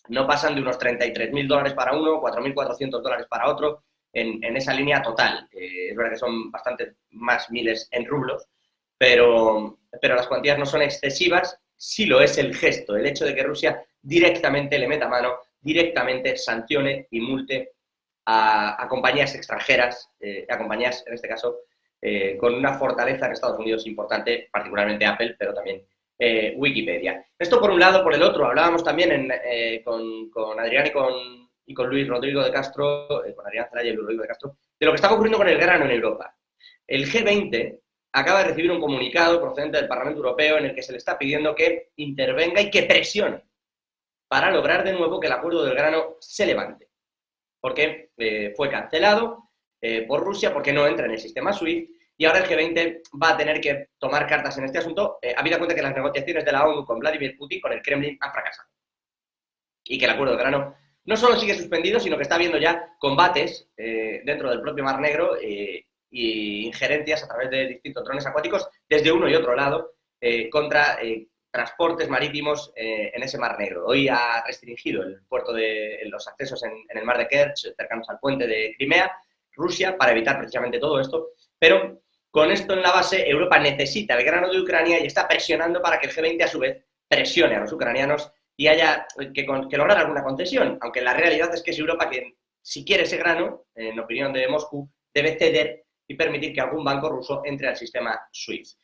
no pasan de unos $33.000 para uno, $4.400 para otro, en esa línea total. Es verdad que son bastante más miles en rublos, pero las cuantías no son excesivas. Sí lo es el gesto, el hecho de que Rusia directamente le meta mano directamente sancione y multe a compañías extranjeras, a compañías, en este caso, con una fortaleza en Estados Unidos importante, particularmente Apple, pero también Wikipedia. Esto por un lado. Por el otro, hablábamos también con Adrián y con Luis Rodrigo de Castro, con Adrián Zelaya y Luis Rodrigo de Castro, de lo que estaba ocurriendo con el grano en Europa. El G20 acaba de recibir un comunicado procedente del Parlamento Europeo en el que se le está pidiendo que intervenga y que presione para lograr de nuevo que el acuerdo del grano se levante. Porque fue cancelado por Rusia, porque no entra en el sistema SWIFT, y ahora el G20 va a tener que tomar cartas en este asunto, habida cuenta que las negociaciones de la ONU con Vladimir Putin, con el Kremlin, han fracasado. Y que el acuerdo del grano no solo sigue suspendido, sino que está habiendo ya combates dentro del propio Mar Negro y injerencias a través de distintos drones acuáticos desde uno y otro lado contra transportes marítimos en ese Mar Negro. Hoy ha restringido el puerto de los accesos en el Mar de Kerch, cercanos al puente de Crimea, Rusia, para evitar precisamente todo esto, pero con esto en la base, Europa necesita el grano de Ucrania y está presionando para que el G20 a su vez presione a los ucranianos y haya que lograr alguna concesión, aunque la realidad es que es Europa quien, si quiere ese grano, en opinión de Moscú, debe ceder y permitir que algún banco ruso entre al sistema SWIFT.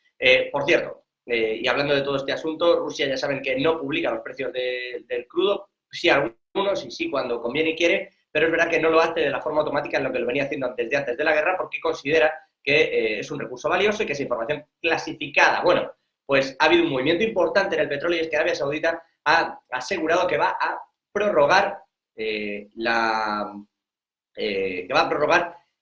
Por cierto, y hablando de todo este asunto, Rusia ya saben que no publica los precios del crudo, sí algunos y sí cuando conviene y quiere, pero es verdad que no lo hace de la forma automática en lo que lo venía haciendo desde antes de la guerra, porque considera que es un recurso valioso y que es información clasificada. Bueno, pues ha habido un movimiento importante en el petróleo y es que Arabia Saudita ha asegurado que va a prorrogar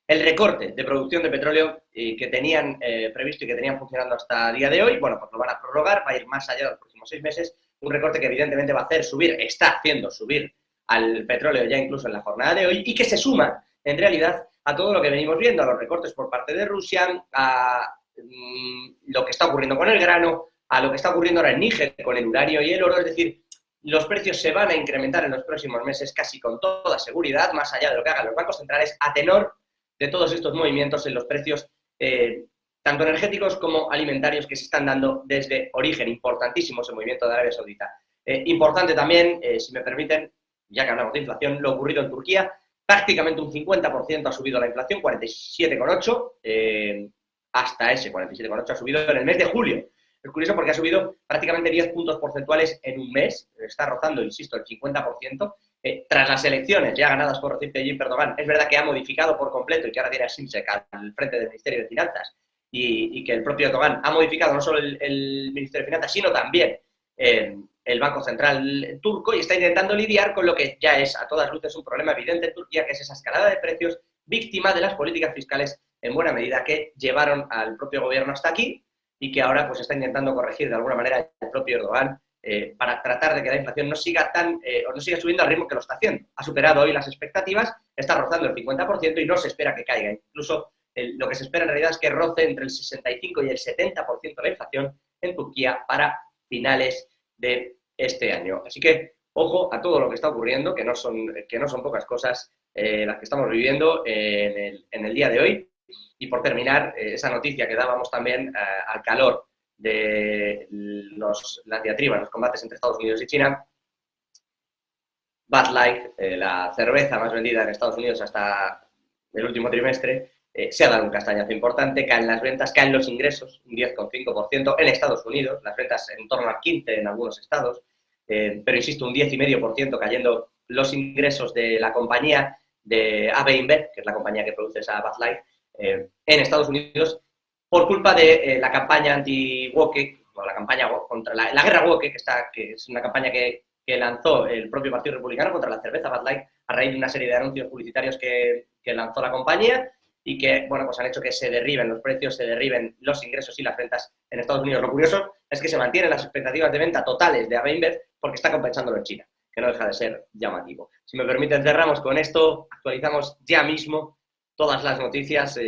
el recorte de producción de petróleo que tenían previsto y que tenían funcionando hasta el día de hoy. Bueno, pues lo van a prorrogar, va a ir más allá de los próximos 6 meses, un recorte que evidentemente va a hacer subir, está haciendo subir al petróleo ya incluso en la jornada de hoy y que se suma, en realidad, a todo lo que venimos viendo, a los recortes por parte de Rusia, a lo que está ocurriendo con el grano, a lo que está ocurriendo ahora en Níger con el uranio y el oro. Es decir, los precios se van a incrementar en los próximos meses casi con toda seguridad, más allá de lo que hagan los bancos centrales, a tenor de todos estos movimientos en los precios tanto energéticos como alimentarios que se están dando desde origen. Importantísimo ese movimiento de Arabia Saudita. Importante también, si me permiten, ya que hablamos de inflación, lo ocurrido en Turquía. Prácticamente un 50% ha subido la inflación, 47,8, hasta ese 47,8 ha subido en el mes de julio. Es curioso porque ha subido prácticamente 10 puntos porcentuales en un mes, está rozando, insisto, el 50%. Tras las elecciones ya ganadas por Recep Tayyip Erdogan, es verdad que ha modificado por completo y que ahora tiene a Şimşek al frente del Ministerio de Finanzas y que el propio Erdogan ha modificado no solo el Ministerio de Finanzas, sino también el Banco Central turco y está intentando lidiar con lo que ya es a todas luces un problema evidente en Turquía, que es esa escalada de precios víctima de las políticas fiscales en buena medida que llevaron al propio gobierno hasta aquí y que ahora pues está intentando corregir de alguna manera el propio Erdogan para tratar de que la inflación no siga no siga subiendo al ritmo que lo está haciendo. Ha superado hoy las expectativas, está rozando el 50% y no se espera que caiga. Incluso lo que se espera en realidad es que roce entre el 65 y el 70% de la inflación en Turquía para finales de este año. Así que, ojo a todo lo que está ocurriendo, que no son pocas cosas las que estamos viviendo en el día de hoy. Y por terminar, esa noticia que dábamos también al calor de las diatribas, los combates entre Estados Unidos y China, Bud Light, la cerveza más vendida en Estados Unidos hasta el último trimestre, se ha dado un castañazo importante, caen las ventas, caen los ingresos, un 10,5% en Estados Unidos, las ventas en torno a 15% en algunos estados, pero insisto, un 10,5% cayendo los ingresos de la compañía de AB InBev, que es la compañía que produce esa Bud Light, en Estados Unidos, por culpa de la campaña anti-woke, o la campaña contra la guerra woke, que es una campaña que lanzó el propio Partido Republicano contra la cerveza Bud Light a raíz de una serie de anuncios publicitarios que lanzó la compañía y que, bueno, pues han hecho que se derriben los precios, se derriben los ingresos y las ventas en Estados Unidos. Lo curioso es que se mantienen las expectativas de venta totales de AB InBev porque está compensándolo en China, que no deja de ser llamativo. Si me permiten, cerramos con esto, actualizamos ya mismo todas las noticias,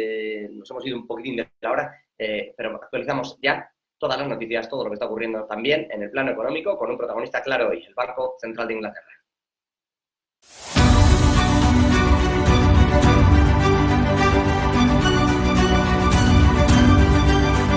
nos hemos ido un poquitín de la hora, pero actualizamos ya todas las noticias, todo lo que está ocurriendo también en el plano económico, con un protagonista claro hoy, el Banco Central de Inglaterra.